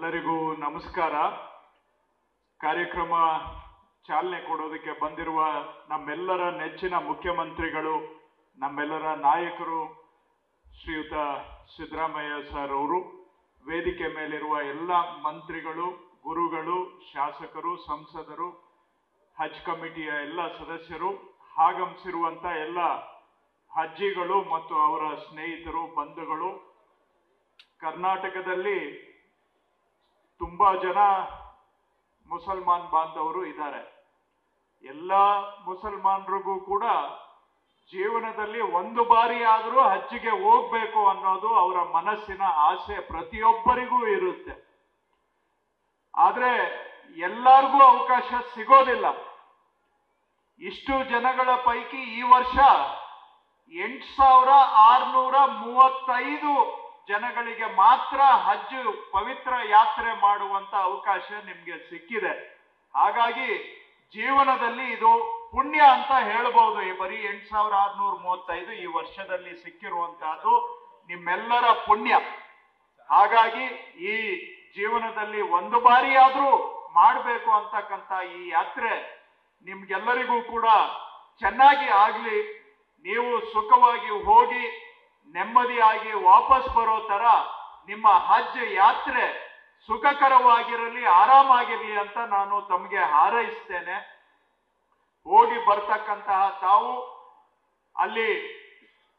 ಎಲ್ಲರಿಗೂ ನಮಸ್ಕಾರ. ಕಾರ್ಯಕ್ರಮ ಚಾಲನೆ ಕೊಡೋದಕ್ಕೆ ಬಂದಿರುವ ನಮ್ಮೆಲ್ಲರ ನೆಚ್ಚಿನ ಮುಖ್ಯಮಂತ್ರಿಗಳು, ನಮ್ಮೆಲ್ಲರ ನಾಯಕರು ಶ್ರೀಯುತ ಸಿದ್ದರಾಮಯ್ಯ ಸರ್ ಅವರು, ವೇದಿಕೆ ಮೇಲಿರುವ ಎಲ್ಲ ಮಂತ್ರಿಗಳು, ಗುರುಗಳು, ಶಾಸಕರು, ಸಂಸದರು, ಹಜ್ ಕಮಿಟಿಯ ಎಲ್ಲ ಸದಸ್ಯರು, ಆಗಮಿಸಿರುವಂತ ಎಲ್ಲ ಹಜ್ಜಿಗಳು ಮತ್ತು ಅವರ ಸ್ನೇಹಿತರು, ಬಂಧುಗಳು. ಕರ್ನಾಟಕದಲ್ಲಿ ತುಂಬಾ ಜನ ಮುಸಲ್ಮಾನ್ ಬಾಂಧವರು ಇದ್ದಾರೆ. ಎಲ್ಲ ಮುಸಲ್ಮಾನರಿಗೂ ಕೂಡ ಜೀವನದಲ್ಲಿ ಒಂದು ಬಾರಿ ಆದರೂ ಹಜ್ಜಿಗೆ ಹೋಗ್ಬೇಕು ಅನ್ನೋದು ಅವರ ಮನಸ್ಸಿನ ಆಸೆ ಪ್ರತಿಯೊಬ್ಬರಿಗೂ ಇರುತ್ತೆ. ಆದ್ರೆ ಎಲ್ಲರಿಗೂ ಅವಕಾಶ ಸಿಗೋದಿಲ್ಲ. ಇಷ್ಟು ಜನಗಳ ಪೈಕಿ ಈ ವರ್ಷ 8635 ಜನಗಳಿಗೆ ಮಾತ್ರ ಹಜ್ ಪವಿತ್ರ ಯಾತ್ರೆ ಮಾಡುವಂತ ಅವಕಾಶ ನಿಮ್ಗೆ ಸಿಕ್ಕಿದೆ. ಹಾಗಾಗಿ ಜೀವನದಲ್ಲಿ ಇದು ಪುಣ್ಯ ಅಂತ ಹೇಳ್ಬಹುದು. ಬರೀ 8635 ಈ ವರ್ಷದಲ್ಲಿ ಸಿಕ್ಕಿರುವಂತಹದ್ದು ನಿಮ್ಮೆಲ್ಲರ ಪುಣ್ಯ. ಹಾಗಾಗಿ ಈ ಜೀವನದಲ್ಲಿ ಒಂದು ಬಾರಿ ಆದ್ರೂ ಮಾಡಬೇಕು ಅಂತಕ್ಕಂಥ ಈ ಯಾತ್ರೆ ನಿಮ್ಗೆಲ್ಲರಿಗೂ ಕೂಡ ಚೆನ್ನಾಗಿ ಆಗ್ಲಿ. ನೀವು ಸುಖವಾಗಿ ಹೋಗಿ ನೆಮ್ಮದಿಯಾಗಿ ವಾಪಸ್ ಬರೋ ತರ ನಿಮ್ಮ ಹಜ್ ಯಾತ್ರೆ ಸುಖಕರವಾಗಿರಲಿ, ಆರಾಮಾಗಿರ್ಲಿ ಅಂತ ನಾನು ತಮಗೆ ಹಾರೈಸ್ತೇನೆ. ಹೋಗಿ ಬರ್ತಕ್ಕಂತಹ ತಾವು ಅಲ್ಲಿ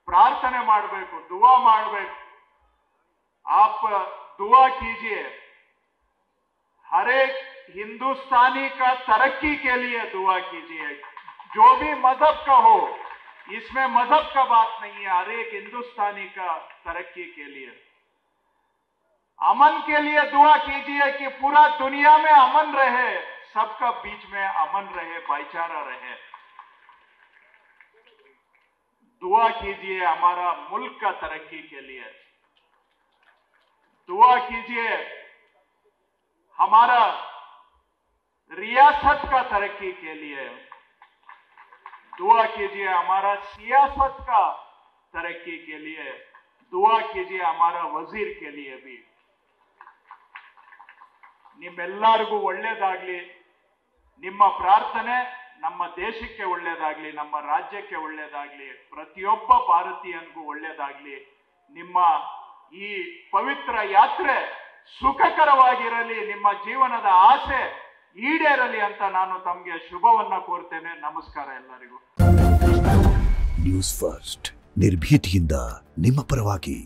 ಪ್ರಾರ್ಥನೆ ಮಾಡಬೇಕು, ದುವಾ ಮಾಡಬೇಕು. आप दुआ कीजिए, हर एक हिंदुस्तानी का तरक्की के लिए दुआ कीजिए. जो भी मजहब का हो, इसमें मजहब का बात नहीं है, हर एक हिंदुस्तानी का तरक्की के लिए. अमन के लिए दुआ कीजिए कि पूरा दुनिया में अमन रहे, सबका बीच में अमन रहे, भाईचारा रहे. दुआ कीजिए हमारा मुल्क का तरक्की के लिए. दुआ कीजिए हमारा रियासत का तरक्की के लिए. दुआ कीजिए हमारा सियासत का तरक्की के लिए. दुआ कीजिए हमारा वजीर के लिए भी. ನಿಮ್ಮೆಲ್ಲರಿಗೂ ಒಳ್ಳೇದಾಗ್ಲಿ. ನಿಮ್ಮ ಪ್ರಾರ್ಥನೆ ನಮ್ಮ ದೇಶಕ್ಕೆ ಒಳ್ಳೇದಾಗ್ಲಿ, ನಮ್ಮ ರಾಜ್ಯಕ್ಕೆ ಒಳ್ಳೇದಾಗ್ಲಿ, ಪ್ರತಿಯೊಬ್ಬ ಭಾರತೀಯನಿಗೂ ಒಳ್ಳೇದಾಗ್ಲಿ. ನಿಮ್ಮ ಈ ಪವಿತ್ರ ಯಾತ್ರೆ ಸುಖಕರವಾಗಿರಲಿ, ನಿಮ್ಮ ಜೀವನದ ಆಸೆ ಈಡೇರಲಿ ಅಂತ ನಾನು ತಮಗೆ ಶುಭವನ್ನ ಕೋರ್ತೇನೆ. ನಮಸ್ಕಾರ ಎಲ್ಲರಿಗೂ. ನ್ಯೂಸ್ ಫಸ್ಟ್, ನಿರ್ಭೀತಿಯಿಂದ ನಿಮ್ಮ ಪರವಾಗಿ.